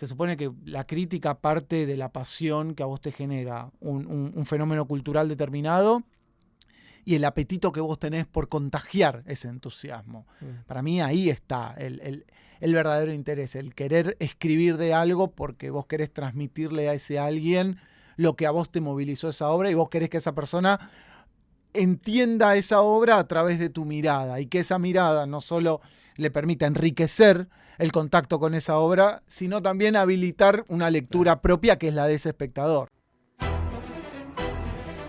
se supone que la crítica parte de la pasión que a vos te genera un fenómeno cultural determinado y el apetito que vos tenés por contagiar ese entusiasmo. Para mí ahí está el verdadero interés, el querer escribir de algo porque vos querés transmitirle a ese alguien lo que a vos te movilizó esa obra y vos querés que esa persona entienda esa obra a través de tu mirada y que esa mirada no solo le permita enriquecer el contacto con esa obra, sino también habilitar una lectura propia que es la de ese espectador.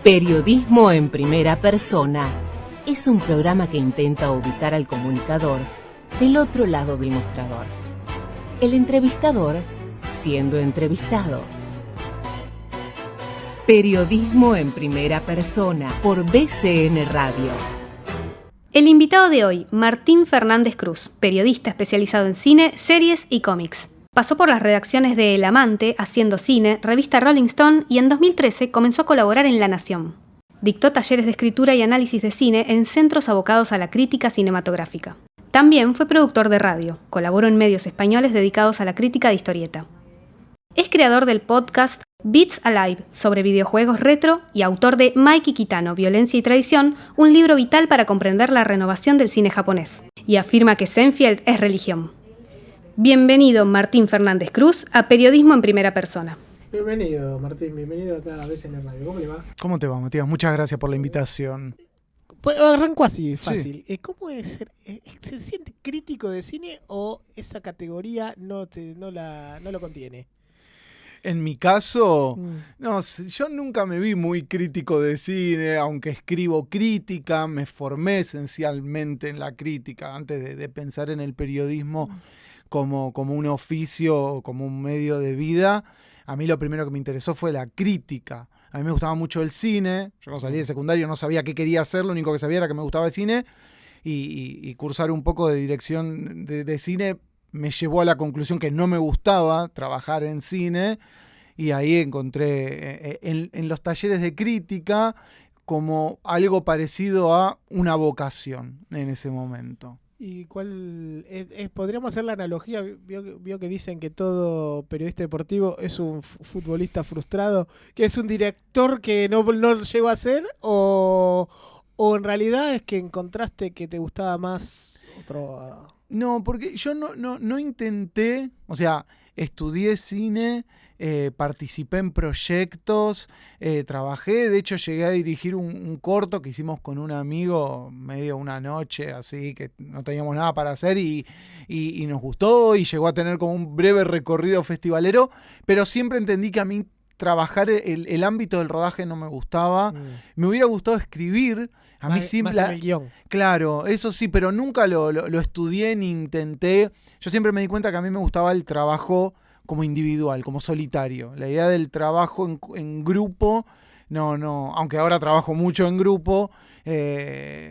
Periodismo en primera persona es un programa que intenta ubicar al comunicador del otro lado del mostrador. El entrevistador siendo entrevistado. Periodismo en primera persona por BCN Radio. El invitado de hoy, Martín Fernández Cruz, periodista especializado en cine, series y cómics. Pasó por las redacciones de El Amante, Haciendo Cine, revista Rolling Stone y en 2013 comenzó a colaborar en La Nación. Dictó talleres de escritura y análisis de cine en centros abocados a la crítica cinematográfica. También fue productor de radio, colaboró en medios españoles dedicados a la crítica de historieta. Es creador del podcast Beats Alive sobre videojuegos retro y autor de Maiki Kitano, Violencia y Tradición, un libro vital para comprender la renovación del cine japonés. Y afirma que Seinfeld es religión. Bienvenido, Martín Fernández Cruz, a Periodismo en Primera Persona. Bienvenido, Martín, bienvenido acá a BCN Radio. ¿Cómo le va? ¿Cómo te va, Matías? Muchas gracias por la invitación. Pues arranco así, fácil. Sí. ¿Cómo es ser? ¿Se siente crítico de cine o esa categoría no lo contiene? En mi caso, no, yo nunca me vi muy crítico de cine, aunque escribo crítica, me formé esencialmente en la crítica antes de pensar en el periodismo como un oficio, como un medio de vida. A mí lo primero que me interesó fue la crítica. A mí me gustaba mucho el cine, yo cuando salí de secundario no sabía qué quería hacer, lo único que sabía era que me gustaba el cine y cursar un poco de dirección de cine me llevó a la conclusión que no me gustaba trabajar en cine y ahí encontré en los talleres de crítica como algo parecido a una vocación en ese momento. ¿Y cuál podríamos hacer la analogía? Vio que dicen que todo periodista deportivo es un futbolista frustrado, que es un director que no llegó a ser, o en realidad es que encontraste que te gustaba más otro. No, porque yo no intenté, o sea, estudié cine, participé en proyectos, trabajé, de hecho llegué a dirigir un corto que hicimos con un amigo medio una noche, así que no teníamos nada para hacer y nos gustó y llegó a tener como un breve recorrido festivalero, pero siempre entendí que a mí trabajar el ámbito del rodaje no me gustaba, me hubiera gustado escribir. A mí Más en el guión. Claro, eso sí, pero nunca lo estudié ni intenté. Yo siempre me di cuenta que a mí me gustaba el trabajo como individual, como solitario. La idea del trabajo en grupo, no, aunque ahora trabajo mucho en grupo,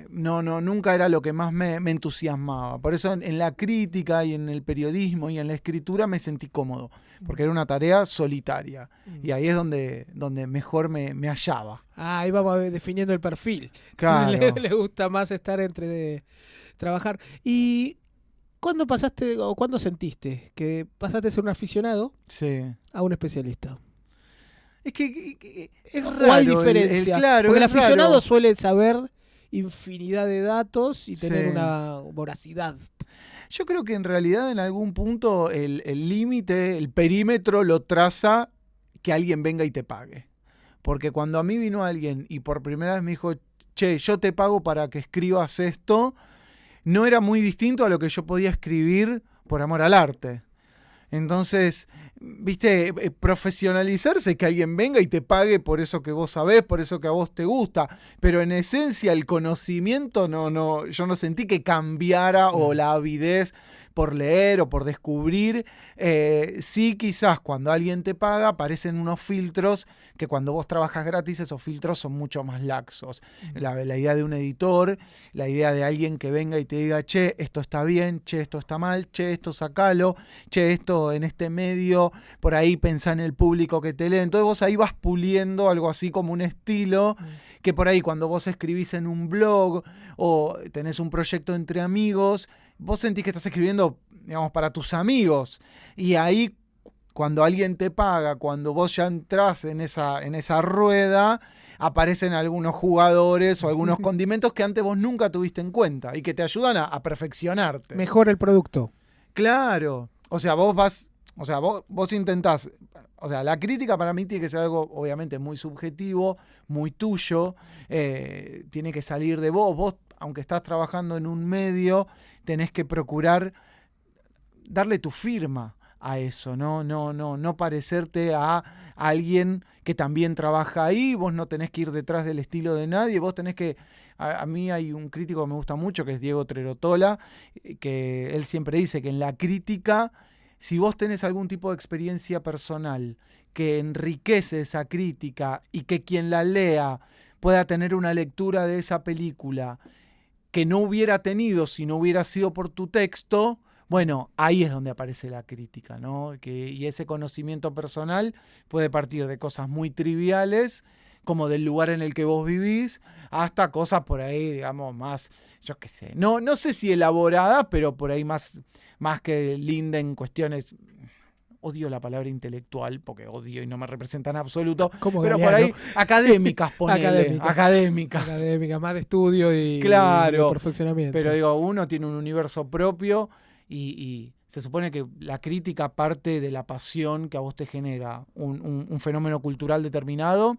nunca era lo que más me entusiasmaba. Por eso en la crítica y en el periodismo y en la escritura me sentí cómodo, porque era una tarea solitaria. Y ahí es donde mejor me hallaba. Ahí vamos definiendo el perfil. Claro. Le gusta más estar trabajar. ¿Y cuándo pasaste o cuándo sentiste que pasaste de ser un aficionado a un especialista? Es que es ¿O raro. hay diferencia? Claro, porque el es aficionado raro. suele saber infinidad de datos y tener una voracidad. Yo creo que en realidad en algún punto el límite, el perímetro lo traza que alguien venga y te pague. Porque cuando a mí vino alguien y por primera vez me dijo, che, yo te pago para que escribas esto, no era muy distinto a lo que yo podía escribir por amor al arte. Entonces, viste, profesionalizarse, que alguien venga y te pague por eso que vos sabés, por eso que a vos te gusta, pero en esencia el conocimiento yo no sentí que cambiara o la avidez por leer o por descubrir. Sí, quizás cuando alguien te paga aparecen unos filtros que cuando vos trabajas gratis esos filtros son mucho más laxos. La idea de un editor, la idea de alguien que venga y te diga, che, esto está bien, che, esto está mal, che, esto sacalo, che, esto en este medio, por ahí pensá en el público que te lee. Entonces vos ahí vas puliendo algo así como un estilo que por ahí cuando vos escribís en un blog o tenés un proyecto entre amigos, vos sentís que estás escribiendo, digamos, para tus amigos. Y ahí cuando alguien te paga, cuando vos ya entrás en esa rueda, aparecen algunos jugadores o algunos condimentos que antes vos nunca tuviste en cuenta y que te ayudan a perfeccionarte. Mejora el producto. Claro. O sea, vos intentás. O sea, la crítica para mí tiene que ser algo, obviamente, muy subjetivo, muy tuyo. Tiene que salir de vos. Vos, aunque estás trabajando en un medio, tenés que procurar darle tu firma a eso, no parecerte a alguien que también trabaja ahí. Vos no tenés que ir detrás del estilo de nadie. Vos tenés que... A mí hay un crítico que me gusta mucho, que es Diego Trerotola, que él siempre dice que en la crítica, si vos tenés algún tipo de experiencia personal que enriquece esa crítica y que quien la lea pueda tener una lectura de esa película que no hubiera tenido si no hubiera sido por tu texto, bueno, ahí es donde aparece la crítica, ¿no? Y ese conocimiento personal puede partir de cosas muy triviales, como del lugar en el que vos vivís, hasta cosas por ahí, digamos, más, yo qué sé, no sé si elaboradas, pero por ahí más que linda en cuestiones... Odio la palabra intelectual, porque odio y no me representa en absoluto, Como pero Galeano. por ahí académicas, ponele. Académicas, más de estudio y claro, y perfeccionamiento. Pero digo, uno tiene un universo propio y se supone que la crítica parte de la pasión que a vos te genera un fenómeno cultural determinado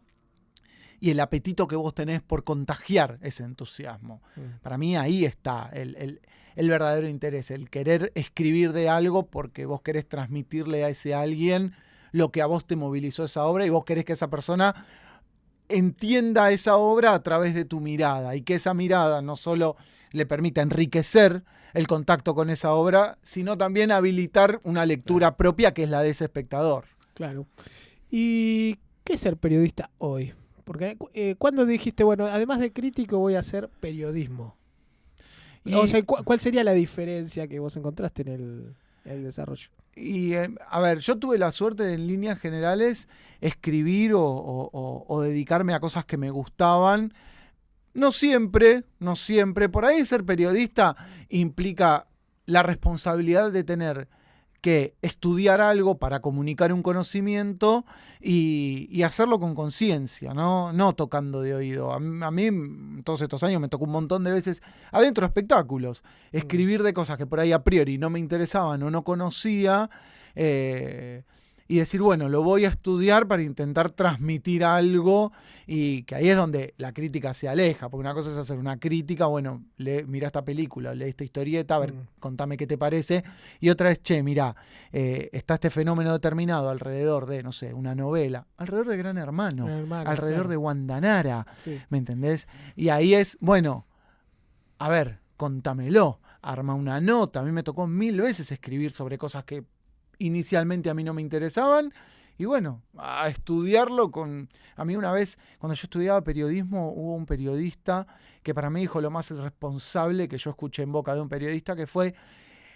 y el apetito que vos tenés por contagiar ese entusiasmo. Para mí ahí está el verdadero interés, el querer escribir de algo porque vos querés transmitirle a ese alguien lo que a vos te movilizó esa obra y vos querés que esa persona entienda esa obra a través de tu mirada y que esa mirada no solo le permita enriquecer el contacto con esa obra, sino también habilitar una lectura propia que es la de ese espectador. Claro. ¿Y qué es ser periodista hoy? Porque ¿cuándo dijiste, bueno, además de crítico voy a hacer periodismo? O sea, ¿cuál sería la diferencia que vos encontraste en el desarrollo? Y a ver, yo tuve la suerte de, en líneas generales, escribir o dedicarme a cosas que me gustaban. No siempre. Por ahí ser periodista implica la responsabilidad de tener que estudiar algo para comunicar un conocimiento y hacerlo con conciencia, no tocando de oído. A mí, todos estos años, me tocó un montón de veces adentro de espectáculos, escribir de cosas que por ahí a priori no me interesaban o no conocía, y decir, bueno, lo voy a estudiar para intentar transmitir algo, y que ahí es donde la crítica se aleja, porque una cosa es hacer una crítica, bueno, mirá esta película, lee esta historieta, a ver, contame qué te parece, y otra es, che, mirá, está este fenómeno determinado alrededor de, no sé, una novela, alrededor de Gran Hermano, alrededor claro. de Guandanara, Sí. ¿me entendés? Y ahí es, bueno, a ver, contámelo, arma una nota. A mí me tocó 1000 veces escribir sobre cosas que inicialmente a mí no me interesaban, y bueno, a estudiarlo a mí una vez, cuando yo estudiaba periodismo, hubo un periodista que para mí dijo lo más irresponsable que yo escuché en boca de un periodista, que fue,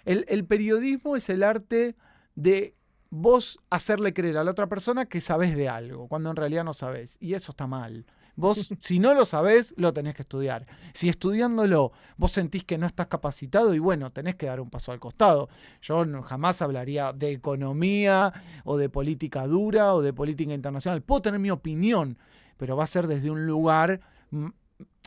el periodismo es el arte de vos hacerle creer a la otra persona que sabés de algo, cuando en realidad no sabés, y eso está mal. Vos, si no lo sabés, lo tenés que estudiar. Si estudiándolo vos sentís que no estás capacitado, y bueno, tenés que dar un paso al costado. Yo jamás hablaría de economía o de política dura o de política internacional. Puedo tener mi opinión, pero va a ser desde un lugar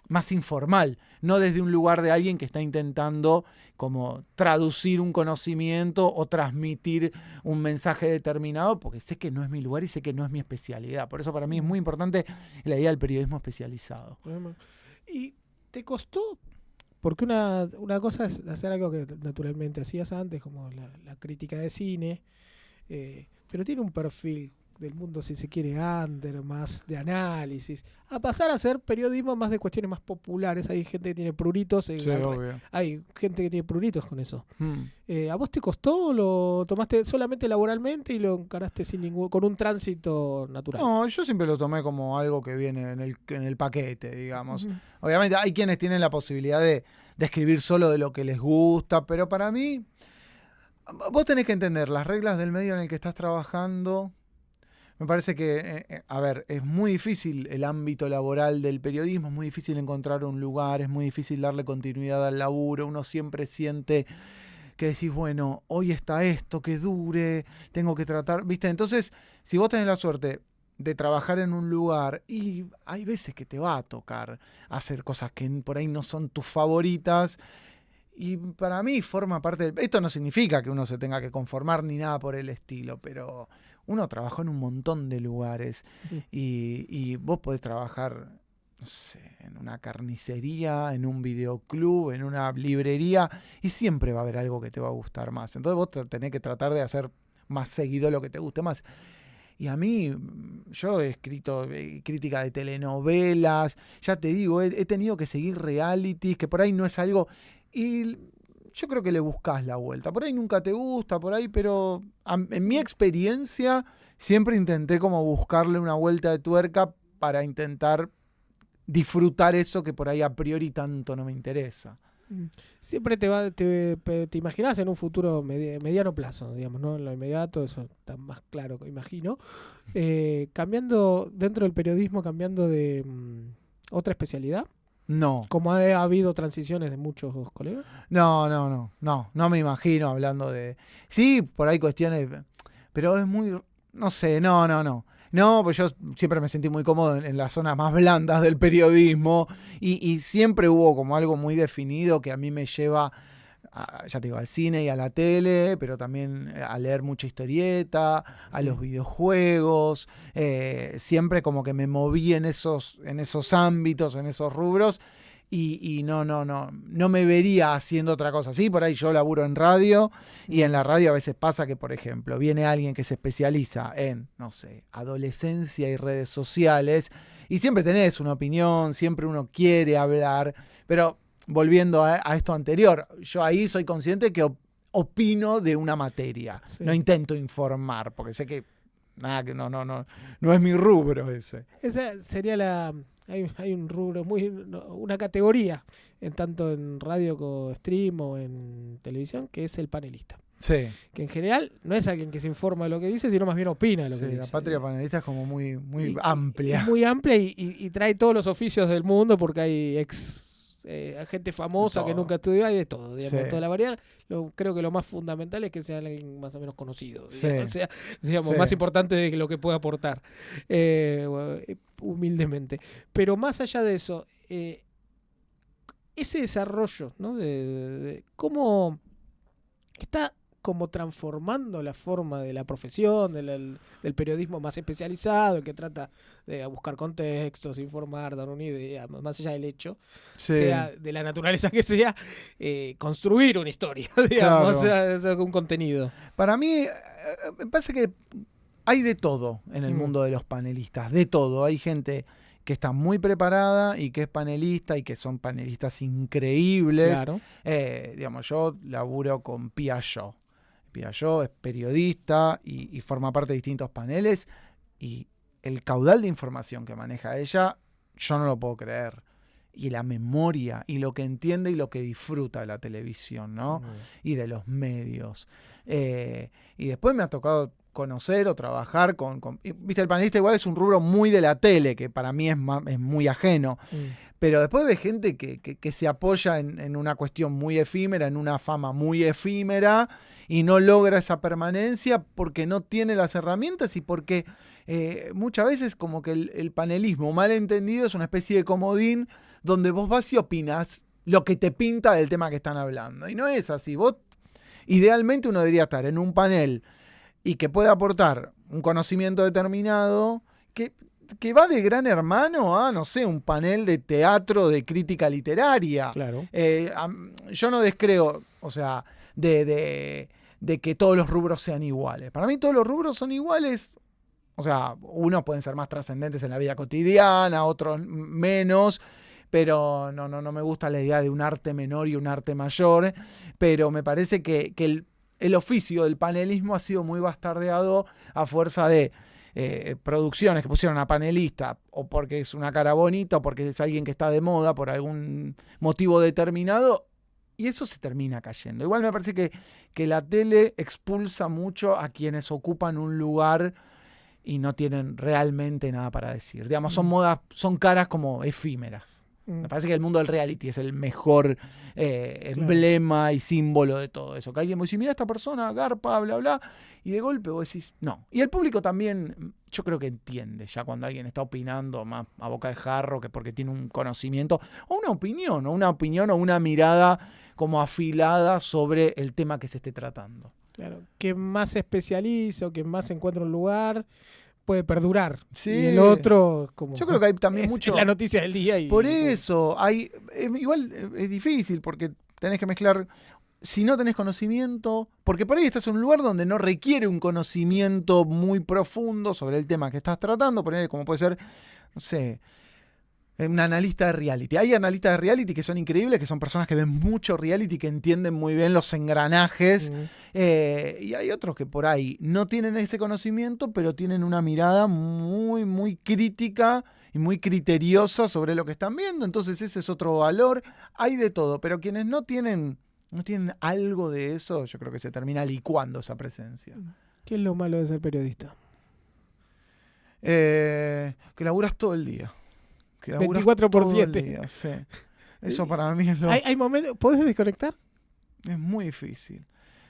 más informal, no desde un lugar de alguien que está intentando como traducir un conocimiento o transmitir un mensaje determinado, porque sé que no es mi lugar y sé que no es mi especialidad. Por eso para mí es muy importante la idea del periodismo especializado. ¿Y te costó? Porque una cosa es hacer algo que naturalmente hacías antes, como la crítica de cine, pero tiene un perfil del mundo, si se quiere, under, más de análisis, a pasar a hacer periodismo más de cuestiones más populares. Hay gente que tiene pruritos, Sí, obvio. hay gente que tiene pruritos con eso. ¿A vos te costó o lo tomaste solamente laboralmente y lo encaraste con un tránsito natural? No, yo siempre lo tomé como algo que viene en el paquete, digamos. Obviamente hay quienes tienen la posibilidad de escribir solo de lo que les gusta, pero para mí, vos tenés que entender las reglas del medio en el que estás trabajando. Me parece que, a ver, es muy difícil el ámbito laboral del periodismo, es muy difícil encontrar un lugar, es muy difícil darle continuidad al laburo, uno siempre siente que decís, bueno, hoy está esto, que dure, tengo que tratar, ¿viste? Entonces, si vos tenés la suerte de trabajar en un lugar, y hay veces que te va a tocar hacer cosas que por ahí no son tus favoritas, y para mí forma parte esto no significa que uno se tenga que conformar ni nada por el estilo, pero uno trabajó en un montón de lugares y vos podés trabajar, no sé, en una carnicería, en un videoclub, en una librería, y siempre va a haber algo que te va a gustar más. Entonces vos tenés que tratar de hacer más seguido lo que te guste más. Y a mí, yo he escrito crítica de telenovelas, ya te digo, he tenido que seguir realities, que por ahí no es algo... Y yo creo que le buscás la vuelta. Por ahí nunca te gusta, por ahí, pero en mi experiencia siempre intenté como buscarle una vuelta de tuerca para intentar disfrutar eso que por ahí a priori tanto no me interesa. Siempre te imaginás en un futuro mediano plazo, digamos, ¿no? En lo inmediato, eso está más claro, imagino. Cambiando dentro del periodismo, cambiando de otra especialidad. No. Como ha habido transiciones de muchos colegas. No me imagino hablando de... Sí, por ahí cuestiones, pero es muy... No sé, no. No, pues yo siempre me sentí muy cómodo en las zonas más blandas del periodismo y siempre hubo como algo muy definido que a mí me lleva, ya te digo, al cine y a la tele, pero también a leer mucha historieta, a los videojuegos, siempre como que me moví en esos ámbitos, en esos rubros. Y no me vería haciendo otra cosa. Sí, por ahí yo laburo en radio y en la radio a veces pasa que, por ejemplo, viene alguien que se especializa en, no sé, adolescencia y redes sociales y siempre tenés una opinión, siempre uno quiere hablar, pero volviendo a esto anterior, yo ahí soy consciente que opino de una materia, no intento informar, porque sé que nada, que no es mi rubro ese. Esa sería hay un rubro, una categoría, tanto en radio como stream o en televisión, que es el panelista. Sí. Que en general no es alguien que se informa de lo que dice, sino más bien opina de lo que dice. La patria panelista es como muy amplia. Es muy amplia y trae todos los oficios del mundo porque hay gente famosa que nunca estudió, hay de todo, digamos, toda la variedad. Creo que lo más fundamental es que sea alguien más o menos conocido, digamos, sea más importante de lo que pueda aportar, humildemente. Pero más allá de eso, ese desarrollo, ¿no? de cómo está como transformando la forma de la profesión, del periodismo más especializado, el que trata de buscar contextos, informar, dar una idea, más allá del hecho, sea de la naturaleza que sea, construir una historia, digamos, claro. O sea, un contenido. Para mí, me parece que hay de todo en el mundo de los panelistas, de todo. Hay gente que está muy preparada y que es panelista y que son panelistas increíbles. Claro. Digamos, yo laburo con Pia Yo. Pia Yo es periodista y forma parte de distintos paneles y el caudal de información que maneja ella, yo no lo puedo creer. Y la memoria y lo que entiende y lo que disfruta de la televisión, ¿no? Y de los medios. Y después me ha tocado conocer o trabajar viste, el panelista igual es un rubro muy de la tele, que para mí es muy ajeno. Pero después ves gente que se apoya en una cuestión muy efímera, en una fama muy efímera, y no logra esa permanencia porque no tiene las herramientas y porque muchas veces como que el panelismo mal entendido es una especie de comodín donde vos vas y opinás lo que te pinta del tema que están hablando. Y no es así. Vos, idealmente uno debería estar en un panel y que pueda aportar un conocimiento determinado que va de Gran Hermano a, no sé, un panel de teatro, de crítica literaria. Claro. Yo no descreo, o sea, de que todos los rubros sean iguales. Para mí todos los rubros son iguales. O sea, unos pueden ser más trascendentes en la vida cotidiana, otros menos. Pero no me gusta la idea de un arte menor y un arte mayor. Pero me parece que el oficio del panelismo ha sido muy bastardeado a fuerza de producciones que pusieron a panelista o porque es una cara bonita o porque es alguien que está de moda por algún motivo determinado, y eso se termina cayendo. Igual me parece que la tele expulsa mucho a quienes ocupan un lugar y no tienen realmente nada para decir. Digamos, son caras como efímeras. Me parece que el mundo del reality es el mejor emblema y símbolo de todo eso. Que alguien va a decir, mira esta persona, garpa, bla, bla, y de golpe vos decís, no. Y el público también, yo creo que entiende ya cuando alguien está opinando más a boca de jarro que porque tiene un conocimiento, o una opinión o una mirada como afilada sobre el tema que se esté tratando. Claro, quien más se especializa o quien más encuentra un lugar puede perdurar. Sí. Y el otro, como Yo creo que hay también mucho. Es la noticia del día. Por eso, igual es difícil porque tenés que mezclar. Si no tenés conocimiento, porque por ahí estás en un lugar donde no requiere un conocimiento muy profundo sobre el tema que estás tratando, por ahí como puede ser, no sé, un analista de reality. Hay analistas de reality que son increíbles, que son personas que ven mucho reality, que entienden muy bien los engranajes, y hay otros que por ahí no tienen ese conocimiento, pero tienen una mirada muy, muy crítica y muy criteriosa sobre lo que están viendo, entonces ese es otro valor. Hay de todo, pero quienes no tienen algo de eso, yo creo que se termina licuando esa presencia. ¿Qué es lo malo de ser periodista? Que laburas todo el día. Que 24/7. Sí. Eso para mí es lo... ¿Hay momentos? ¿Podés desconectar? Es muy difícil.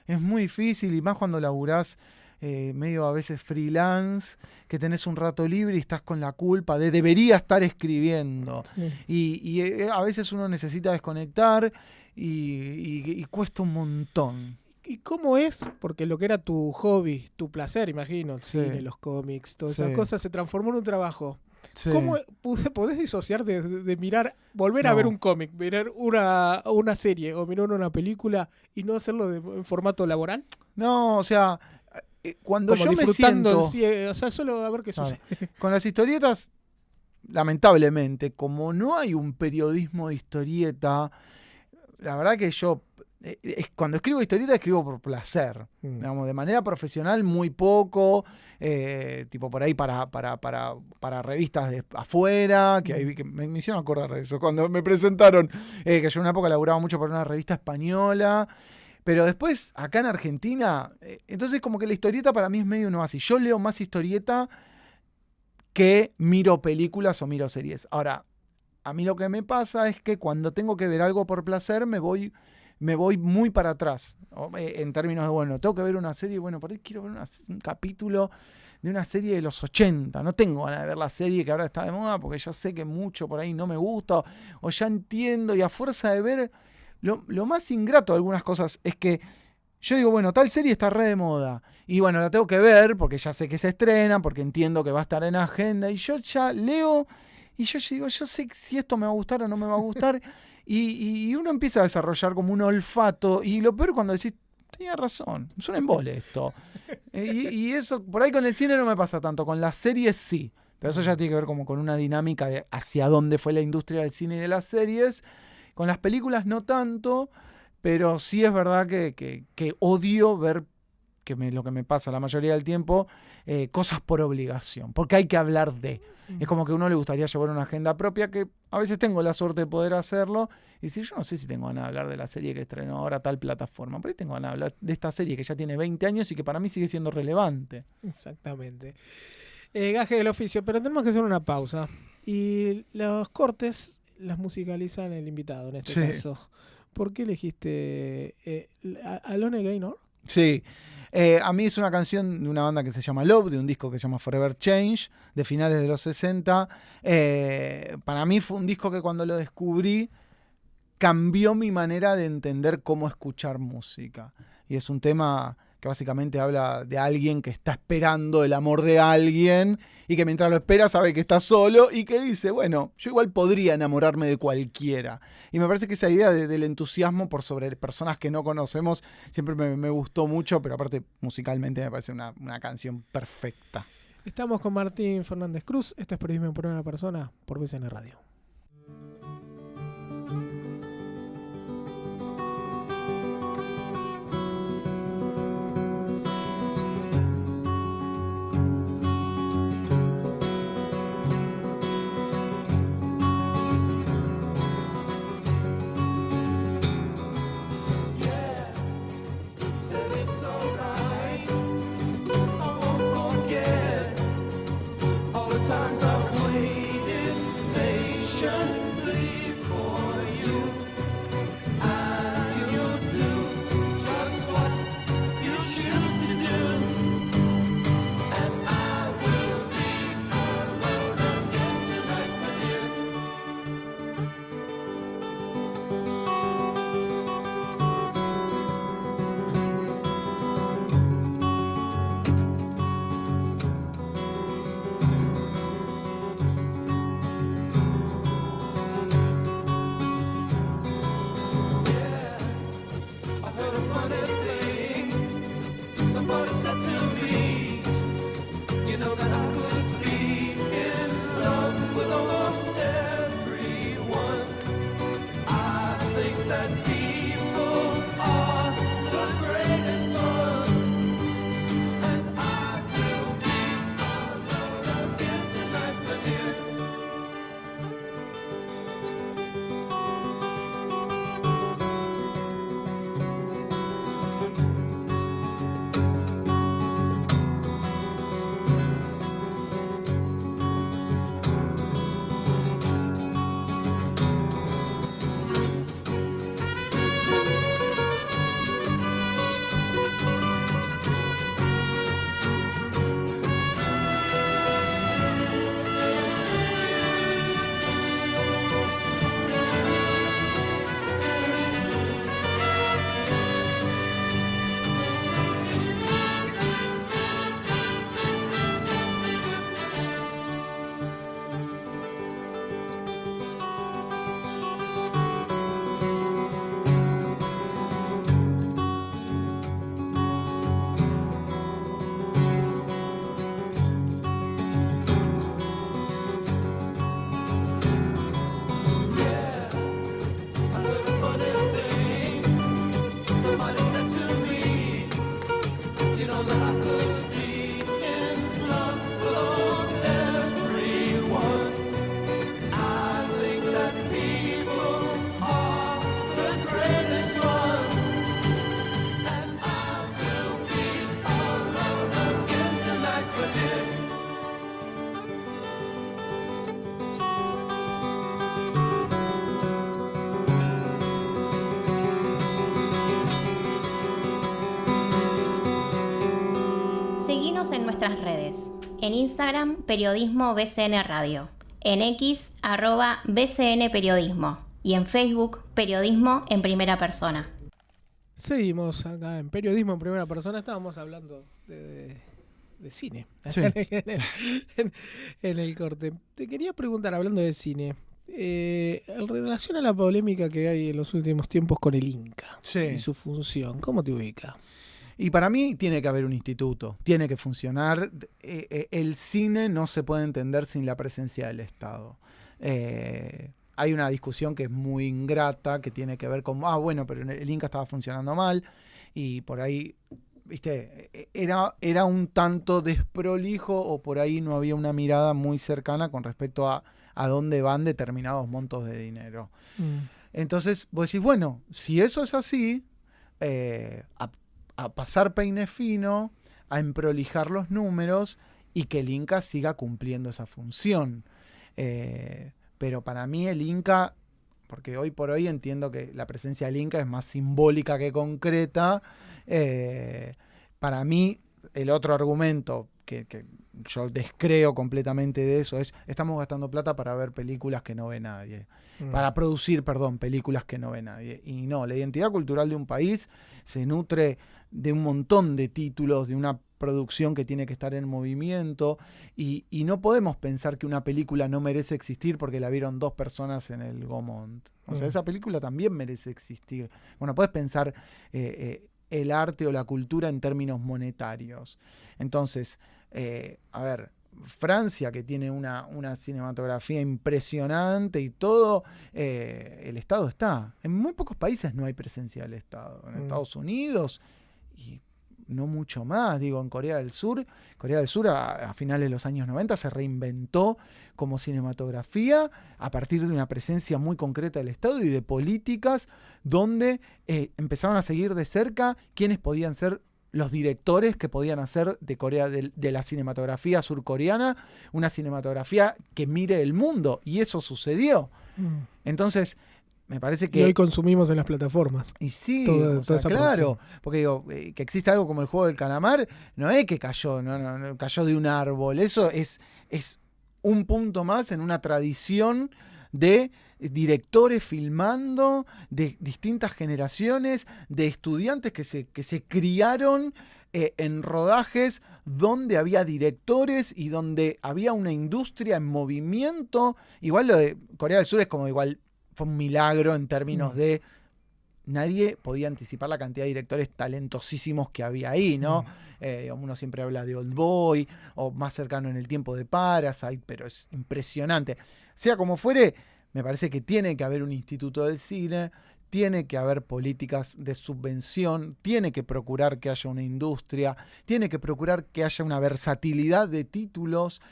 Es muy difícil, y más cuando laburás medio a veces freelance, que tenés un rato libre y estás con la culpa de debería estar escribiendo. Sí. Y a veces uno necesita desconectar y cuesta un montón. ¿Y cómo es? Porque lo que era tu hobby, tu placer, imagino, el cine, los cómics, todas esas cosas, se transformó en un trabajo. Sí. ¿Cómo podés disociar de mirar, volver a ver un cómic, mirar una serie o mirar una película y no hacerlo en formato laboral? No, o sea, cuando como yo me siento... o sea, solo a ver qué sucede. Con las historietas, lamentablemente, como no hay un periodismo de historieta, la verdad que yo... cuando escribo historieta escribo por placer, digamos, de manera profesional muy poco, tipo por ahí para revistas de afuera, que ahí que me hicieron acordar de eso, cuando me presentaron, que yo en una época laburaba mucho para una revista española, pero después acá en Argentina, entonces como que la historieta para mí es medio no así, yo leo más historieta que miro películas o miro series. Ahora, a mí lo que me pasa es que cuando tengo que ver algo por placer me voy muy para atrás, en términos de, bueno, tengo que ver una serie, bueno, por ahí quiero ver un capítulo de una serie de los 80, no tengo ganas de ver la serie que ahora está de moda, porque yo sé que mucho por ahí no me gusta, o ya entiendo, y a fuerza de ver, lo más ingrato de algunas cosas es que yo digo, bueno, tal serie está re de moda, y bueno, la tengo que ver, porque ya sé que se estrena, porque entiendo que va a estar en agenda, y yo ya leo, y yo digo, yo sé si esto me va a gustar o no me va a gustar, y uno empieza a desarrollar como un olfato, y lo peor cuando decís, tenía razón, es un embole esto. Y eso, por ahí con el cine no me pasa tanto, con las series sí, pero eso ya tiene que ver como con una dinámica de hacia dónde fue la industria del cine y de las series. Con las películas no tanto, pero sí es verdad que odio ver, lo que me pasa la mayoría del tiempo, cosas por obligación, porque hay que hablar de. Es como que a uno le gustaría llevar una agenda propia, que a veces tengo la suerte de poder hacerlo, y decir, yo no sé si tengo ganas de hablar de la serie que estrenó ahora tal plataforma, pero ahí tengo ganas de hablar de esta serie que ya tiene 20 años y que para mí sigue siendo relevante. Exactamente. Gaje del oficio, pero tenemos que hacer una pausa. Y los cortes las musicalizan el invitado, en este caso. ¿Por qué elegiste Alone Gaynor? Sí. A mí es una canción de una banda que se llama Love, de un disco que se llama Forever Change, de finales de los 60. Para mí fue un disco que cuando lo descubrí cambió mi manera de entender cómo escuchar música. Y es un tema que básicamente habla de alguien que está esperando el amor de alguien y que mientras lo espera sabe que está solo y que dice, bueno, yo igual podría enamorarme de cualquiera. Y me parece que esa idea del entusiasmo por sobre personas que no conocemos siempre me gustó mucho, pero aparte musicalmente me parece una canción perfecta. Estamos con Martín Fernández Cruz, esto es Periodismo en Primera Persona por BCN Radio. Times I've waited patiently. en nuestras redes. En Instagram, Periodismo BCN Radio. En X, @BCN Periodismo. Y en Facebook, Periodismo en Primera Persona. Seguimos acá en Periodismo en Primera Persona. Estábamos hablando de cine Sí. en el corte. Te quería preguntar, hablando de cine, en relación a la polémica que hay en los últimos tiempos con el Inca y su función, ¿cómo te ubica? Y para mí tiene que haber un instituto, tiene que funcionar. El cine no se puede entender sin la presencia del Estado. Hay una discusión que es muy ingrata, que tiene que ver con, bueno, pero el Inca estaba funcionando mal, y por ahí, viste, era un tanto desprolijo, o por ahí no había una mirada muy cercana con respecto a dónde van determinados montos de dinero. Entonces, vos decís, bueno, si eso es así, a pasar peine fino, a emprolijar los números y que el Inca siga cumpliendo esa función. Pero para mí el Inca, porque hoy por hoy entiendo que la presencia del Inca es más simbólica que concreta, para mí el otro argumento que yo descreo completamente de eso es: estamos gastando plata para ver películas que no ve nadie. Para producir, películas que no ve nadie. Y no, la identidad cultural de un país se nutre de un montón de títulos, de una producción que tiene que estar en movimiento, y no podemos pensar que una película no merece existir porque la vieron 2 personas en el Gaumont. O sea, esa película también merece existir. Bueno, puedes pensar el arte o la cultura en términos monetarios. Entonces, a ver, Francia, que tiene una cinematografía impresionante y todo, el Estado está. En muy pocos países no hay presencia del Estado. En Estados Unidos, y no mucho más, digo, en Corea del Sur a finales de los años 90 se reinventó como cinematografía a partir de una presencia muy concreta del Estado y de políticas donde empezaron a seguir de cerca quiénes podían ser los directores que podían hacer de Corea, de la cinematografía surcoreana, una cinematografía que mire el mundo, y eso sucedió. Entonces, me parece que... Y hoy consumimos en las plataformas. Y sí, toda esa claro, porque digo, que existe algo como el juego del calamar, no es que cayó, no cayó de un árbol, eso es un punto más en una tradición de directores filmando, de distintas generaciones, de estudiantes que se criaron en rodajes donde había directores y donde había una industria en movimiento. Igual lo de Corea del Sur es como igual, fue un milagro en términos de nadie podía anticipar la cantidad de directores talentosísimos que había ahí, ¿no? Uno siempre habla de Old Boy, o más cercano en el tiempo de Parasite, pero es impresionante. Sea como fuere, me parece que tiene que haber un instituto del cine, tiene que haber políticas de subvención, tiene que procurar que haya una industria, tiene que procurar que haya una versatilidad de títulos,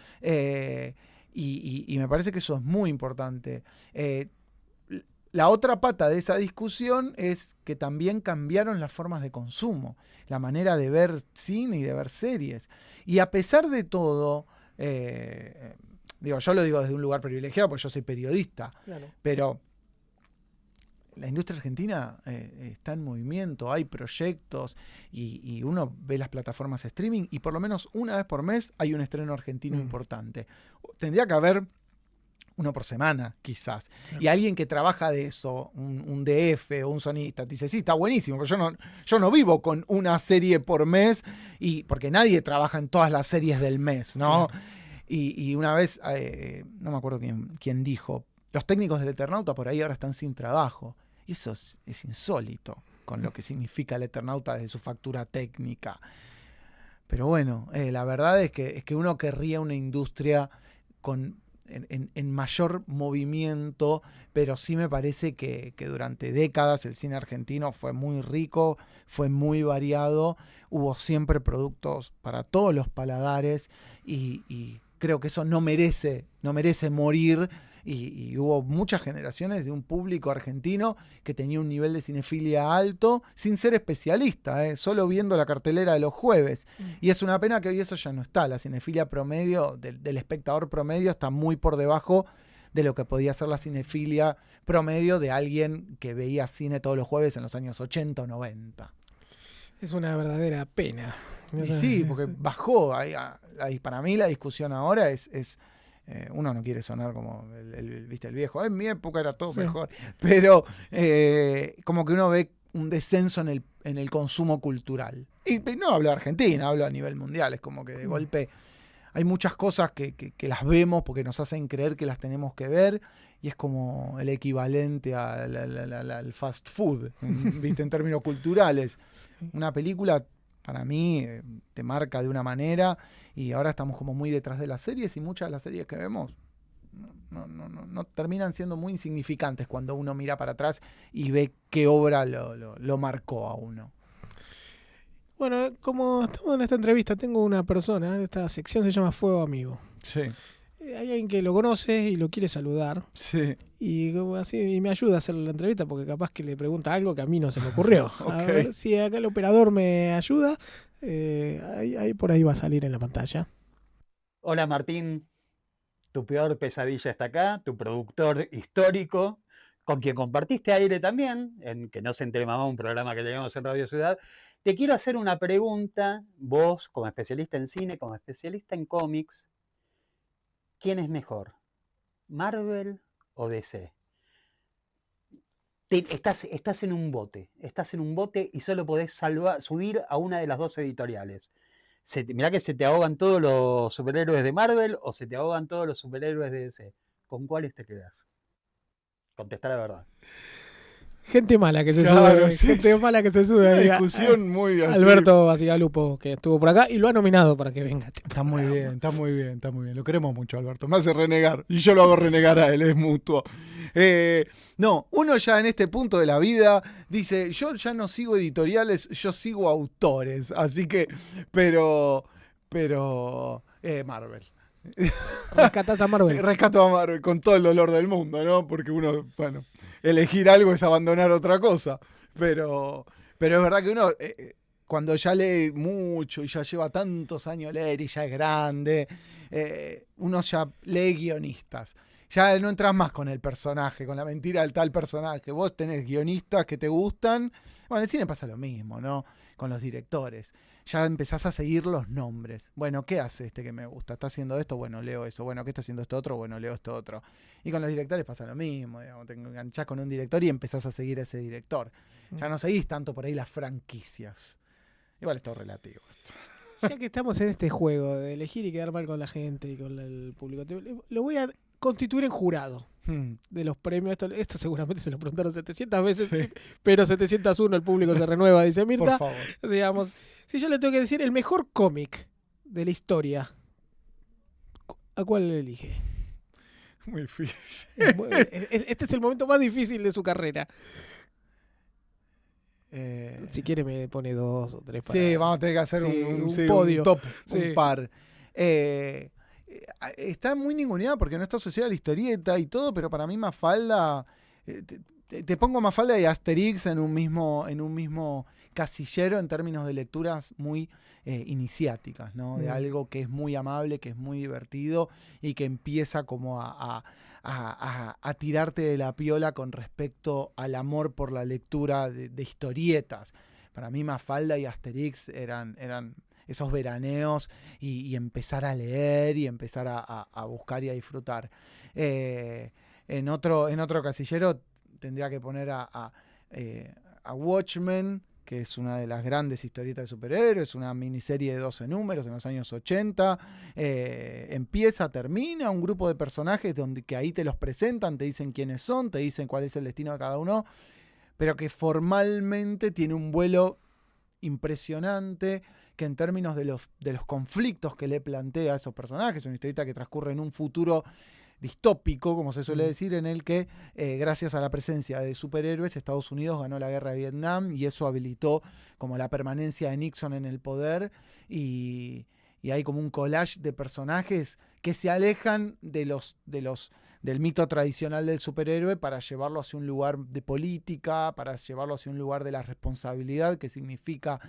y me parece que eso es muy importante. La otra pata de esa discusión es que también cambiaron las formas de consumo, la manera de ver cine y de ver series. Y a pesar de todo, yo lo digo desde un lugar privilegiado porque yo soy periodista, claro, pero la industria argentina está en movimiento, hay proyectos, y uno ve las plataformas de streaming y por lo menos una vez por mes hay un estreno argentino importante. Tendría que haber uno por semana, quizás. Claro. Y alguien que trabaja de eso, un DF o un sonista, te dice, sí, está buenísimo, pero yo no vivo con una serie por mes, y porque nadie trabaja en todas las series del mes, ¿no? Claro. Y una vez, no me acuerdo quién dijo, los técnicos del Eternauta por ahí ahora están sin trabajo. Y eso es insólito, con lo que significa el Eternauta desde su factura técnica. Pero bueno, la verdad es que uno querría una industria en mayor movimiento, pero sí me parece que durante décadas el cine argentino fue muy rico, fue muy variado, hubo siempre productos para todos los paladares, y creo que eso no merece morir, y hubo muchas generaciones de un público argentino que tenía un nivel de cinefilia alto sin ser especialista, solo viendo la cartelera de los jueves. Y es una pena que hoy eso ya no está. La cinefilia promedio del espectador promedio está muy por debajo de lo que podía ser la cinefilia promedio de alguien que veía cine todos los jueves en los años 80 o 90. Es una verdadera pena. Y sí, porque bajó. Ahí para mí la discusión ahora es uno no quiere sonar como ¿viste? El viejo. En mi época era todo mejor. Pero como que uno ve un descenso en el consumo cultural. Y no hablo de Argentina, hablo a nivel mundial. Es como que de golpe hay muchas cosas que las vemos porque nos hacen creer que las tenemos que ver. Y es como el equivalente al fast food, ¿viste? En términos culturales. Una película, para mí, te marca de una manera, y ahora estamos como muy detrás de las series, y muchas de las series que vemos no terminan siendo muy insignificantes cuando uno mira para atrás y ve qué obra lo marcó a uno. Bueno, como estamos en esta entrevista, tengo una persona, esta sección se llama Fuego Amigo. Sí. Hay alguien que lo conoce y lo quiere saludar. Sí. Y me ayuda a hacer la entrevista porque capaz que le pregunta algo que a mí no se me ocurrió. Okay. A ver si acá el operador me ayuda. Ahí por ahí va a salir en la pantalla. Hola Martín, tu peor pesadilla está acá, tu productor histórico, con quien compartiste aire también, en Que no se entre mamá, un programa que teníamos en Radio Ciudad. Te quiero hacer una pregunta, vos como especialista en cine, como especialista en cómics, ¿quién es mejor? ¿Marvel o DC? Estás en un bote y solo podés subir a una de las dos editoriales. Mirá que se te ahogan todos los superhéroes de Marvel o se te ahogan todos los superhéroes de DC. ¿Con cuáles te quedás? Contestá la verdad. Gente mala que se Claro, sube. sí, Gente sí. mala que se sube. Una discusión muy así. Alberto Basigalupo, que estuvo por acá y lo ha nominado para que venga. Está muy bien. Lo queremos mucho, Alberto. Me hace renegar. Y yo lo hago renegar a él, es mutuo. No, uno ya en este punto de la vida dice, yo ya no sigo editoriales, yo sigo autores. Así que, pero Marvel. Rescatás a Marvel. Rescato a Marvel con todo el dolor del mundo, ¿no? Porque uno, bueno, elegir algo es abandonar otra cosa. Pero es verdad que uno, cuando ya lee mucho y ya lleva tantos años leer y ya es grande, uno ya lee guionistas. Ya no entras más con el personaje, con la mentira del tal personaje. Vos tenés guionistas que te gustan. Bueno, en el cine pasa lo mismo, ¿no? Con los directores. Ya empezás a seguir los nombres. Bueno, ¿qué hace este que me gusta? ¿Está haciendo esto? Bueno, leo eso. Bueno, ¿qué está haciendo esto otro? Bueno, leo esto otro. Y con los directores pasa lo mismo. Digamos, te enganchás con un director y empezás a seguir a ese director. Ya no seguís tanto por ahí las franquicias. Igual es todo relativo. Ya que estamos en este juego de elegir y quedar mal con la gente y con el público, lo voy a constituir en jurado de los premios. Esto seguramente se lo preguntaron 700 veces, sí. Pero 701 el público se renueva, dice Mirta. Por favor. Digamos, si yo le tengo que decir el mejor cómic de la historia, ¿a cuál le elige? Muy difícil. Este es el momento más difícil de su carrera. Si quiere me pone 2 o 3 Sí, vamos a tener que hacer un podio. Un top, sí. Un par. Está muy ninguneada porque no está asociada a la historieta y todo, pero para mí Mafalda, te pongo Mafalda y Asterix en un mismo casillero en términos de lecturas muy iniciáticas, ¿no? De algo que es muy amable, que es muy divertido y que empieza como a tirarte de la piola con respecto al amor por la lectura de historietas. Para mí Mafalda y Asterix eran esos veraneos y empezar a leer y empezar a buscar y a disfrutar. En otro casillero tendría que poner a Watchmen, que es una de las grandes historietas de superhéroes, una miniserie de 12 números en los años 80. Termina un grupo de personajes que ahí te los presentan, te dicen quiénes son, te dicen cuál es el destino de cada uno, pero que formalmente tiene un vuelo impresionante, que en términos de los conflictos que le plantea a esos personajes, una historieta que transcurre en un futuro distópico, como se suele decir, en el que gracias a la presencia de superhéroes Estados Unidos ganó la guerra de Vietnam y eso habilitó como la permanencia de Nixon en el poder y hay como un collage de personajes que se alejan del mito tradicional del superhéroe para llevarlo hacia un lugar de política, para llevarlo hacia un lugar de la responsabilidad que significa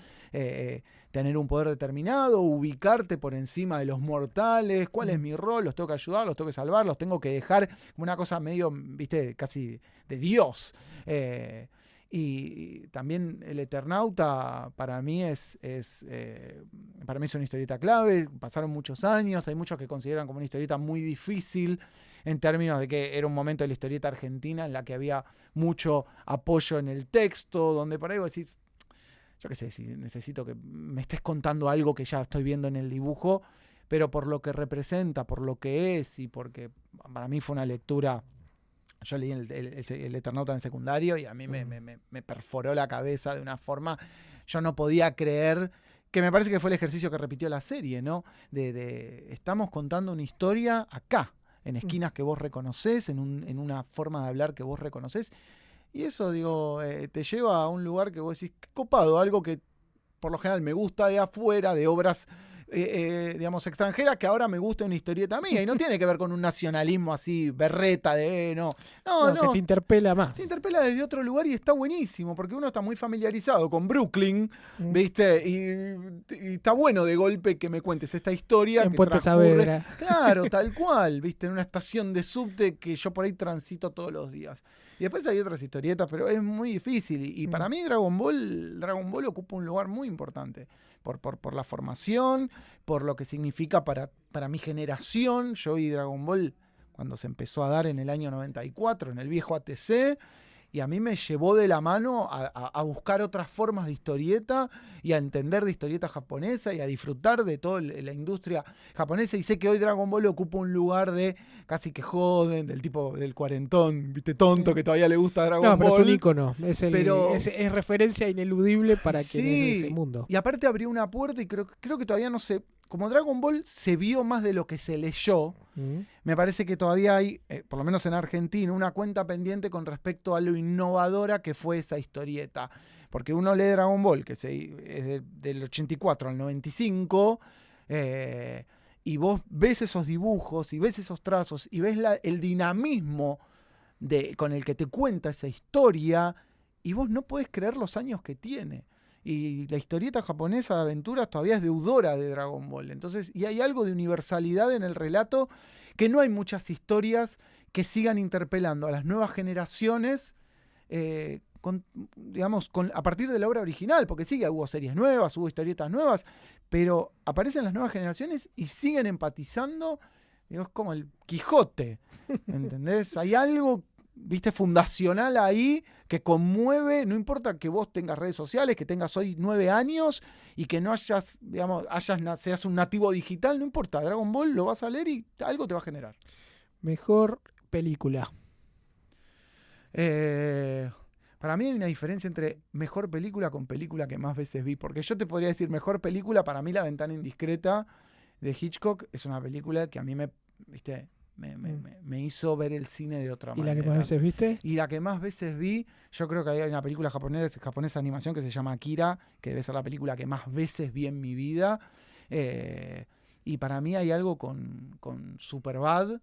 tener un poder determinado, ubicarte por encima de los mortales, cuál es mi rol, los tengo que ayudar, los tengo que salvar, los tengo que dejar, como una cosa medio, viste, casi de Dios. Y también El Eternauta para mí para mí es una historieta clave. Pasaron muchos años, hay muchos que consideran como una historieta muy difícil en términos de que era un momento de la historieta argentina en la que había mucho apoyo en el texto, donde por ahí vos decís, yo qué sé, si necesito que me estés contando algo que ya estoy viendo en el dibujo, pero por lo que representa, por lo que es, y porque para mí fue una lectura. Yo leí el Eternauta en el secundario y a mí me perforó la cabeza de una forma. Yo no podía creer, que me parece que fue el ejercicio que repitió la serie, ¿no? Estamos contando una historia acá, en esquinas que vos reconocés, en una forma de hablar que vos reconocés. Y eso, digo, te lleva a un lugar que vos decís, qué copado, algo que por lo general me gusta de afuera, de obras digamos, extranjeras, que ahora me gusta una historieta mía, y no tiene que ver con un nacionalismo así berreta de no, que te interpela más. Te interpela desde otro lugar y está buenísimo, porque uno está muy familiarizado con Brooklyn, ¿viste? Y está bueno de golpe que me cuentes esta historia en que Puerto Saavedra. Claro, tal cual, ¿viste? En una estación de subte que yo por ahí transito todos los días. Y después hay otras historietas, pero es muy difícil. Y para mí Dragon Ball ocupa un lugar muy importante. Por la formación, por lo que significa para mi generación. Yo vi Dragon Ball cuando se empezó a dar en el año 94, en el viejo ATC, y a mí me llevó de la mano a buscar otras formas de historieta y a entender de historieta japonesa y a disfrutar de toda la industria japonesa. Y sé que hoy Dragon Ball ocupa un lugar de casi que joden, del tipo del cuarentón, ¿viste? Tonto, que todavía le gusta Dragon Ball. No, pero es un ícono, es referencia ineludible para quien es de ese mundo. Y aparte abrió una puerta y creo que todavía no se... Como Dragon Ball se vio más de lo que se leyó, me parece que todavía hay, por lo menos en Argentina, una cuenta pendiente con respecto a lo innovadora que fue esa historieta. Porque uno lee Dragon Ball, que es del 84 al 95, y vos ves esos dibujos y ves esos trazos y ves el dinamismo con el que te cuenta esa historia, y vos no podés creer los años que tiene. Y la historieta japonesa de aventuras todavía es deudora de Dragon Ball. Entonces, y hay algo de universalidad en el relato, que no hay muchas historias que sigan interpelando a las nuevas generaciones a partir de la obra original, porque sí, hubo series nuevas, hubo historietas nuevas, pero aparecen las nuevas generaciones y siguen empatizando. Digo, es como el Quijote, ¿entendés? Hay algo, viste, fundacional ahí que conmueve, no importa que vos tengas redes sociales, que tengas hoy 9 años y que no seas un nativo digital, no importa, Dragon Ball lo vas a leer y algo te va a generar. Mejor película. Para mí hay una diferencia entre mejor película con película que más veces vi, porque yo te podría decir mejor película, para mí La Ventana Indiscreta de Hitchcock es una película que a mí me me hizo ver el cine de otra manera. ¿Y la que más veces viste? Y la que más veces vi, yo creo que hay una película japonesa de animación que se llama Akira, que debe ser la película que más veces vi en mi vida. Y para mí hay algo con Superbad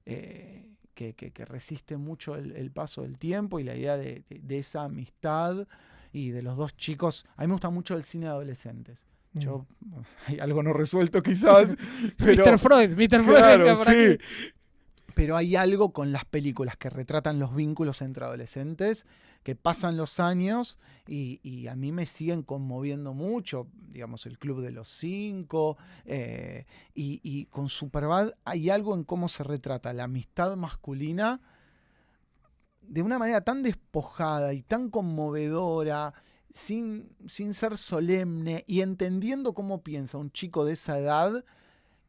que resiste mucho el paso del tiempo y la idea de esa amistad y de los dos chicos. A mí me gusta mucho el cine de adolescentes. Hay algo no resuelto quizás. Pero, Mr. Freud, claro, venga por aquí. Pero hay algo con las películas que retratan los vínculos entre adolescentes, que pasan los años y a mí me siguen conmoviendo mucho. Digamos, El Club de los Cinco. Y con Superbad hay algo en cómo se retrata la amistad masculina de una manera tan despojada y tan conmovedora, sin ser solemne y entendiendo cómo piensa un chico de esa edad.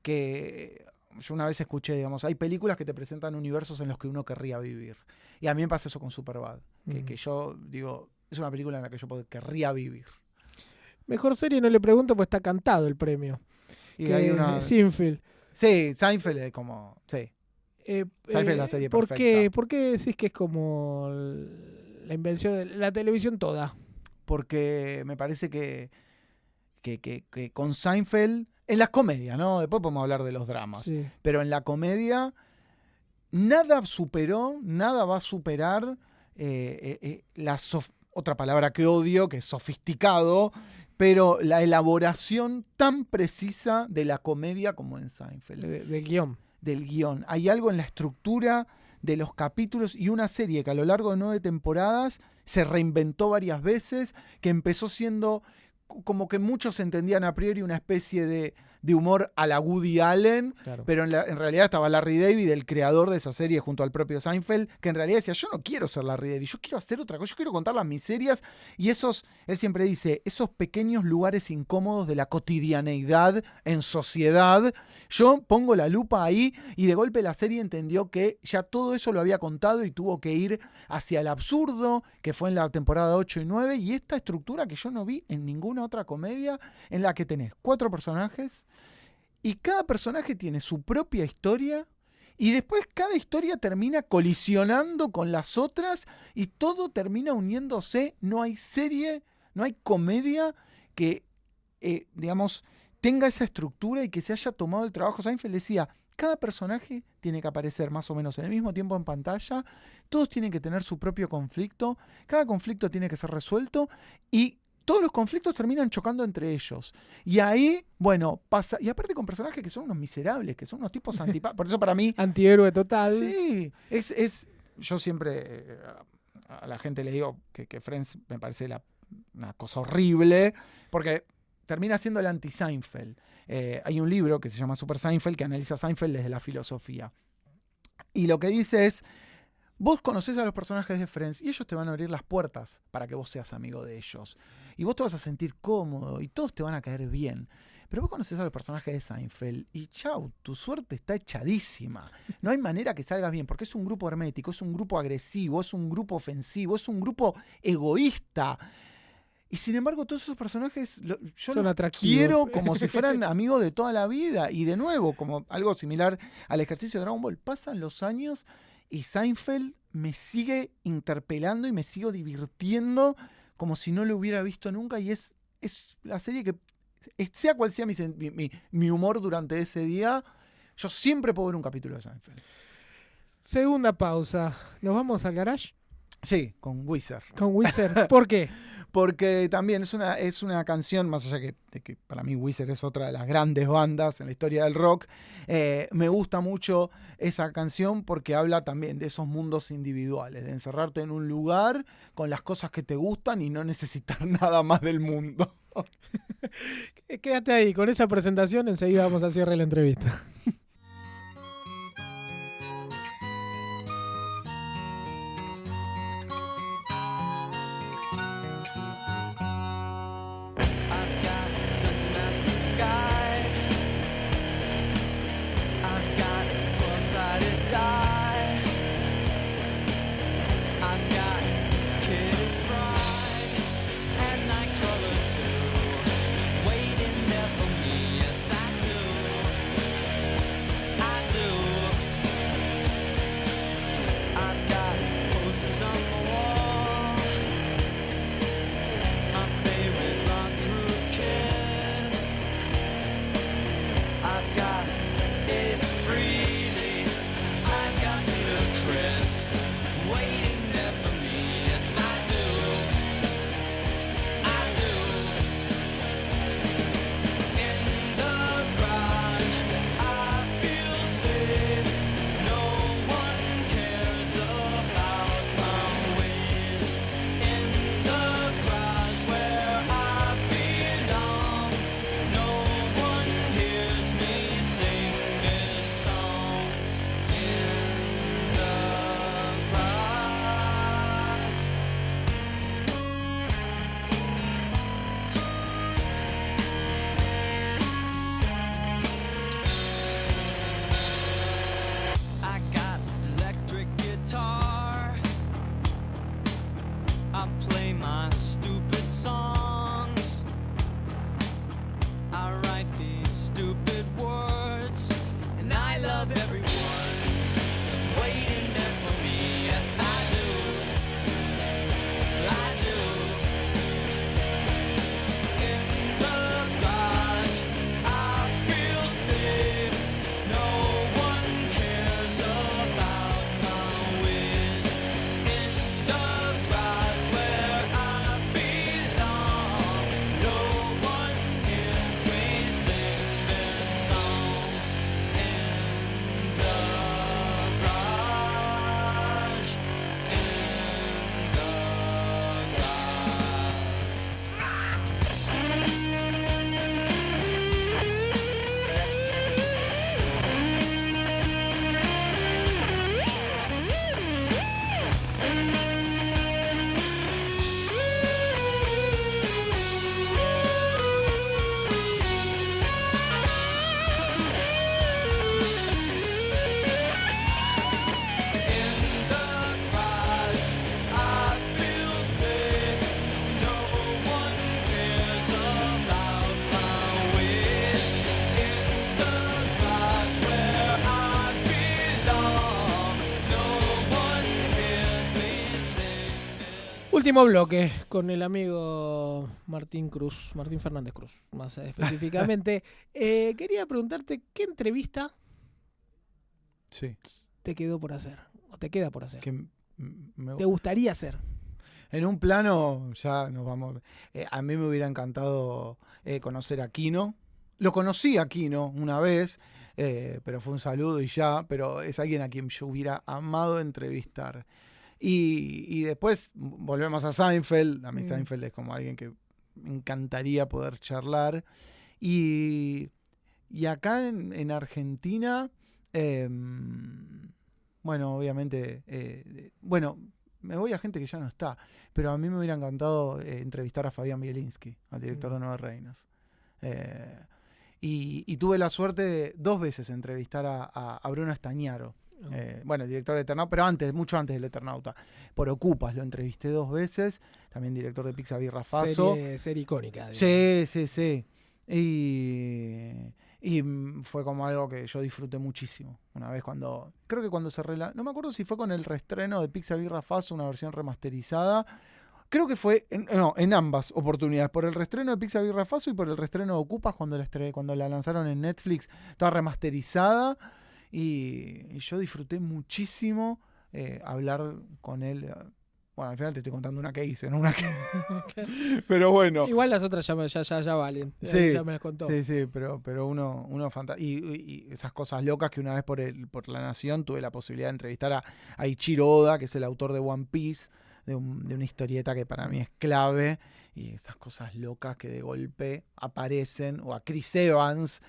Que yo una vez escuché, digamos, hay películas que te presentan universos en los que uno querría vivir. Y a mí me pasa eso con Superbad, que yo digo, es una película en la que yo querría vivir. Mejor serie no le pregunto, pues está cantado el premio. Y hay una... Seinfeld. Sí, Seinfeld es como... Sí. Seinfeld es la serie perfecta. ¿Por qué decís que es como la invención de la televisión toda? Porque me parece que con Seinfeld, en las comedias, ¿no? Después podemos hablar de los dramas. Sí. Pero en la comedia, nada va a superar otra palabra que odio, que es sofisticado, pero la elaboración tan precisa de la comedia como en Seinfeld. Del guión. Del guión. Hay algo en la estructura de los capítulos y una serie que a lo largo de 9 temporadas se reinventó varias veces, que empezó siendo como que muchos entendían a priori una especie de humor a la Woody Allen, Claro. pero en realidad estaba Larry David, el creador de esa serie, junto al propio Seinfeld, que en realidad decía, yo no quiero ser Larry David, yo quiero hacer otra cosa, yo quiero contar las miserias, y él siempre dice, esos pequeños lugares incómodos de la cotidianeidad en sociedad, yo pongo la lupa ahí, y de golpe la serie entendió que ya todo eso lo había contado y tuvo que ir hacia el absurdo, que fue en la temporada 8 y 9, y esta estructura que yo no vi en ninguna otra comedia, en la que tenés 4 personajes, y cada personaje tiene su propia historia y después cada historia termina colisionando con las otras y todo termina uniéndose. No hay serie, no hay comedia que, digamos, tenga esa estructura y que se haya tomado el trabajo. Seinfeld decía, cada personaje tiene que aparecer más o menos en el mismo tiempo en pantalla, todos tienen que tener su propio conflicto, cada conflicto tiene que ser resuelto y todos los conflictos terminan chocando entre ellos. Y ahí, bueno, pasa. Y aparte con personajes que son unos miserables, que son unos tipos antipáticos. Por eso para mí. Antihéroe total. Sí. Yo siempre a la gente le digo que Friends me parece una cosa horrible. Porque termina siendo el anti-Seinfeld. Hay un libro que se llama Super Seinfeld que analiza a Seinfeld desde la filosofía. Y lo que dice es. Vos conocés a los personajes de Friends y ellos te van a abrir las puertas para que vos seas amigo de ellos. Y vos te vas a sentir cómodo y todos te van a caer bien. Pero vos conocés a los personajes de Seinfeld y chau, tu suerte está echadísima. No hay manera que salgas bien porque es un grupo hermético, es un grupo agresivo, es un grupo ofensivo, es un grupo egoísta. Y sin embargo todos esos personajes yo Son los atractivos. quiero como si fueran amigos de toda la vida. Y de nuevo, como algo similar al ejercicio de Dragon Ball, pasan los años y Seinfeld me sigue interpelando y me sigo divirtiendo como si no lo hubiera visto nunca. Y es la serie que, sea cual sea mi humor durante ese día, yo siempre puedo ver un capítulo de Seinfeld. Segunda pausa. ¿Nos vamos al garage? Sí, con Weezer. Con Weezer. ¿Por qué? Porque también es una canción, más allá de que para mí Weezer es otra de las grandes bandas en la historia del rock, me gusta mucho esa canción porque habla también de esos mundos individuales, de encerrarte en un lugar con las cosas que te gustan y no necesitar nada más del mundo. Quédate ahí, con esa presentación enseguida vamos al cierre de la entrevista. Último bloque con el amigo Martín Fernández Cruz, más específicamente. Quería preguntarte, ¿qué entrevista Sí. te quedó por hacer? ¿O te queda por hacer? ¿Te ¿Te gustaría hacer? En un plano, ya nos vamos. A mí me hubiera encantado conocer a Kino. Lo conocí a Kino una vez, pero fue un saludo y ya. Pero es alguien a quien yo hubiera amado entrevistar. Y después volvemos a Seinfeld. A mí Seinfeld es como alguien que me encantaría poder charlar. Y acá en Argentina, bueno, obviamente, me voy a gente que ya no está, pero a mí me hubiera encantado entrevistar a Fabián Bielinski, al director de Nueve Reinas. Y tuve la suerte de 2 veces entrevistar a Bruno Estañaro, bueno, el director de Eternauta, pero mucho antes del Eternauta. Por Ocupas lo entrevisté 2 veces, también director de Pizza Birra Faso. Serie icónica. Sí. Y fue como algo que yo disfruté muchísimo. Una vez creo que cuando no me acuerdo si fue con el reestreno de Pizza Birra Faso, una versión remasterizada. Creo que fue en ambas oportunidades, por el reestreno de Pizza Birra Faso y por el reestreno de Ocupas cuando la lanzaron en Netflix, toda remasterizada. Y yo disfruté muchísimo hablar con él. Bueno, al final te estoy contando una que hice, no una que... Pero bueno. Igual las otras ya valen. Sí, ya me las contó. Sí, pero uno fantástico. Y esas cosas locas que una vez por La Nación tuve la posibilidad de entrevistar a Ichiro Oda, que es el autor de One Piece, de una historieta que para mí es clave. Y esas cosas locas que de golpe aparecen. O a Chris Evans,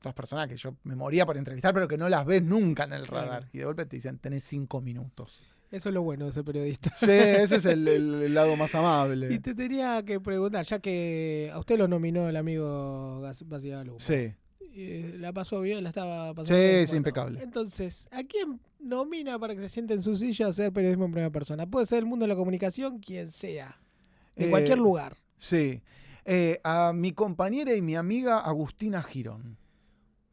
2 personas que yo me moría por entrevistar, pero que no las ves nunca en el radar. Y de golpe te dicen, tenés 5 minutos. Eso es lo bueno de ser periodista. Sí, ese es el lado más amable. Y te tenía que preguntar, ya que a usted lo nominó el amigo Basigalupo. Sí. ¿La pasó bien? ¿La estaba pasando Sí, bien? es impecable. Entonces, ¿a quién nomina para que se siente en su silla a hacer periodismo en primera persona? Puede ser el mundo de la comunicación, quien sea. De cualquier lugar. Sí. A mi compañera y mi amiga Agustina Girón.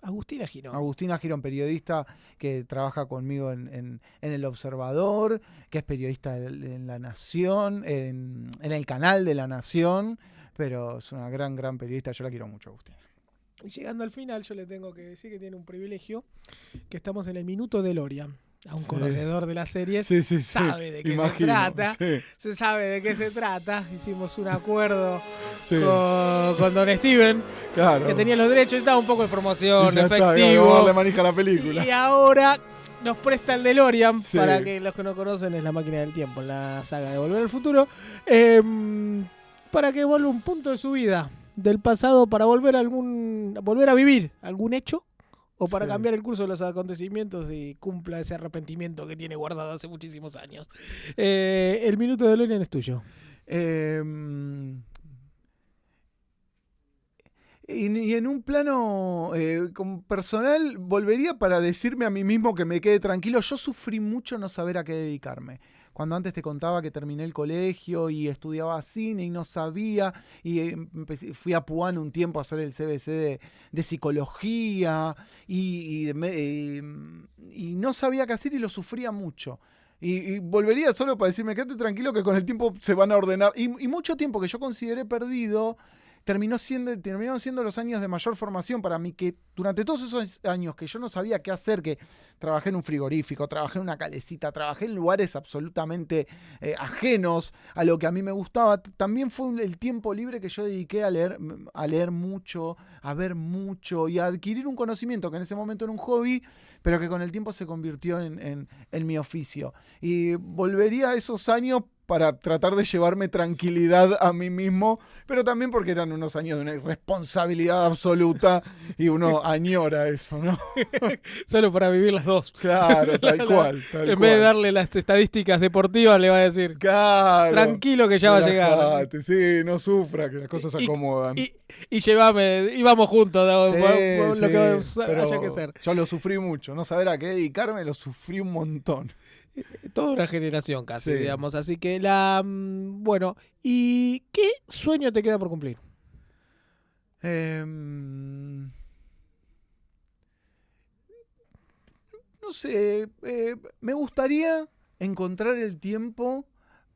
Agustina Girón. Agustina Girón, periodista que trabaja conmigo en El Observador, que es periodista en La Nación, en el canal de La Nación, pero es una gran periodista. Yo la quiero mucho, Agustina. Y llegando al final, yo le tengo que decir que tiene un privilegio, que estamos en el minuto de Lorian. A un conocedor de las series sabe de qué se trata. Sí. Se sabe de qué se trata. Hicimos un acuerdo con Don Steven, que tenía los derechos, estaba un poco de promoción, efectivo. Darle manija a la película. Y ahora nos presta el DeLorean, para que los que no conocen es la máquina del tiempo, en la saga de Volver al Futuro, para que vuelva un punto de su vida del pasado para volver a vivir algún hecho. O para cambiar el curso de los acontecimientos y cumpla ese arrepentimiento que tiene guardado hace muchísimos años. El minuto de DeLorean es tuyo. Y en un plano como personal, volvería para decirme a mí mismo que me quede tranquilo. Yo sufrí mucho no saber a qué dedicarme. Cuando antes te contaba que terminé el colegio y estudiaba cine y no sabía, y fui a Puan un tiempo a hacer el CBC de psicología y no sabía qué hacer y lo sufría mucho. Y volvería solo para decirme, quédate tranquilo que con el tiempo se van a ordenar. Y mucho tiempo que yo consideré perdido, terminaron siendo los años de mayor formación para mí, que durante todos esos años que yo no sabía qué hacer, que trabajé en un frigorífico, trabajé en una calecita, trabajé en lugares absolutamente ajenos a lo que a mí me gustaba, también fue el tiempo libre que yo dediqué a leer mucho, a ver mucho y a adquirir un conocimiento que en ese momento era un hobby, pero que con el tiempo se convirtió en mi oficio. Y volvería a esos años para tratar de llevarme tranquilidad a mí mismo, pero también porque eran unos años de una irresponsabilidad absoluta y uno añora eso, ¿no? Solo para vivir las dos. Claro, tal cual. En vez de darle las estadisticas deportivas, le va a decir, claro, tranquilo que ya va a llegar. Sí, no sufra, que las cosas se acomodan. Y llévame, y vamos juntos, lo que haya que ser. Yo lo sufrí mucho, no saber a qué dedicarme, lo sufrí un montón. Toda una generación casi, digamos. Así que bueno, ¿y qué sueño te queda por cumplir? No sé, me gustaría encontrar el tiempo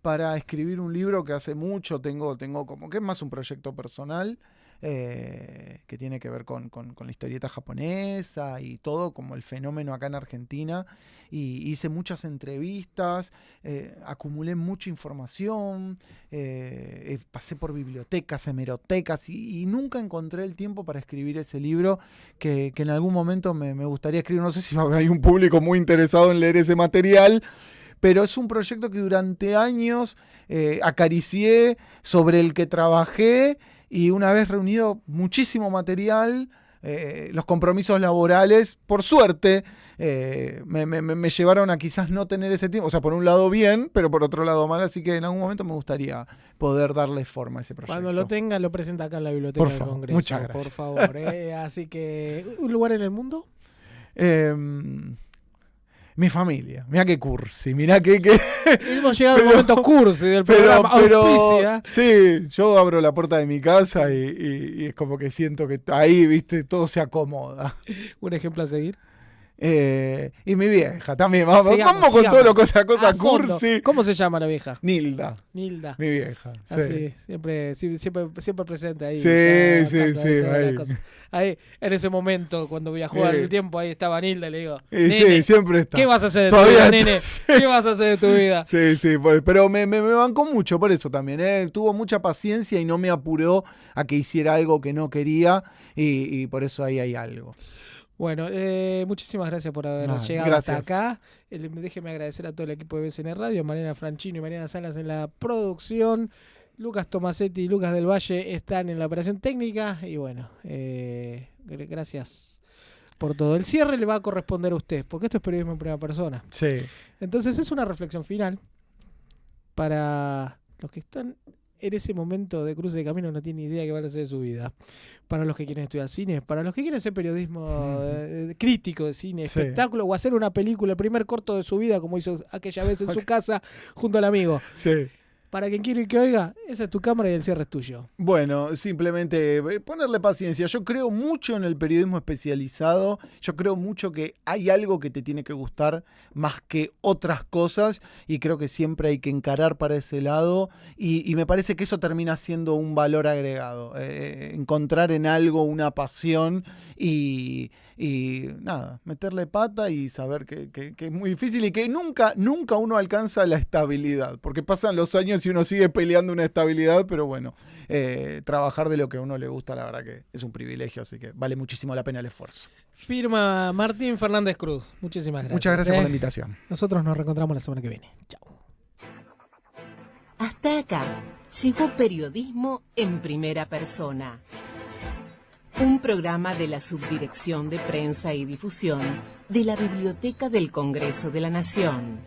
para escribir un libro que hace mucho tengo como que es más un proyecto personal, que tiene que ver con la historieta japonesa y todo, como el fenómeno acá en Argentina. Y hice muchas entrevistas, acumulé mucha información, pasé por bibliotecas, hemerotecas y nunca encontré el tiempo para escribir ese libro que en algún momento me gustaría escribir. No sé si hay un público muy interesado en leer ese material, pero es un proyecto que durante años acaricié, sobre el que trabajé, y una vez reunido muchísimo material, los compromisos laborales, por suerte, me llevaron a quizás no tener ese tiempo. O sea, por un lado bien, pero por otro lado mal, así que en algún momento me gustaría poder darle forma a ese proyecto. Cuando lo tenga, lo presenta acá en la biblioteca del Congreso. Muchas gracias. Por favor. Así que, ¿un lugar en el mundo? Mi familia, mirá qué cursi, mirá que... Hemos llegado al momento cursi del programa. Auspicia. Sí, yo abro la puerta de mi casa y es como que siento que ahí, viste, todo se acomoda. ¿Un ejemplo a seguir? Y mi vieja también, vamos Sigamos. con todo lo que cosa cursi. ¿Cómo se llama la vieja? Nilda, Nilda. mi vieja. Sí. Siempre presente ahí. Sí. Ahí, en ese momento, cuando voy a jugar el tiempo, ahí estaba Nilda y le digo, nene, sí, siempre está. ¿qué vas a hacer de Todavía tu vida, nene? ¿Qué vas a hacer de tu vida? Sí, pero me bancó mucho por eso también. Tuvo mucha paciencia y no me apuró a que hiciera algo que no quería, y por eso ahí hay algo. Bueno, muchísimas gracias por haber llegado hasta acá. Déjeme agradecer a todo el equipo de BCN Radio, Mariana Franchino y Mariana Salas en la producción. Lucas Tomasetti y Lucas del Valle están en la operación técnica. Y bueno, gracias por todo. El cierre le va a corresponder a usted, porque esto es periodismo en primera persona. Sí. Entonces es una reflexión final para los que están en ese momento de cruce de camino, no tienen idea qué van a hacer de su vida. Para los que quieren estudiar cine, para los que quieren hacer periodismo crítico de cine, espectáculo, o hacer una película, el primer corto de su vida, como hizo aquella vez en su casa junto al amigo. Sí. Para quien quiere que oiga, esa es tu cámara y el cierre es tuyo. Bueno, simplemente ponerle paciencia. Yo creo mucho en el periodismo especializado. Yo creo mucho que hay algo que te tiene que gustar más que otras cosas, y creo que siempre hay que encarar para ese lado, y me parece que eso termina siendo un valor agregado. Encontrar en algo una pasión y nada, meterle pata y saber que es muy difícil y que nunca uno alcanza la estabilidad, porque pasan los años y uno sigue peleando una estabilidad, pero bueno, trabajar de lo que a uno le gusta, la verdad que es un privilegio, así que vale muchísimo la pena el esfuerzo. Firma Martín Fernández Cruz. Muchísimas gracias. Muchas gracias por la invitación. Nosotros nos reencontramos la semana que viene. Chao. Hasta acá llegó Periodismo en Primera Persona, un programa de la Subdirección de Prensa y Difusión de la Biblioteca del Congreso de la Nación.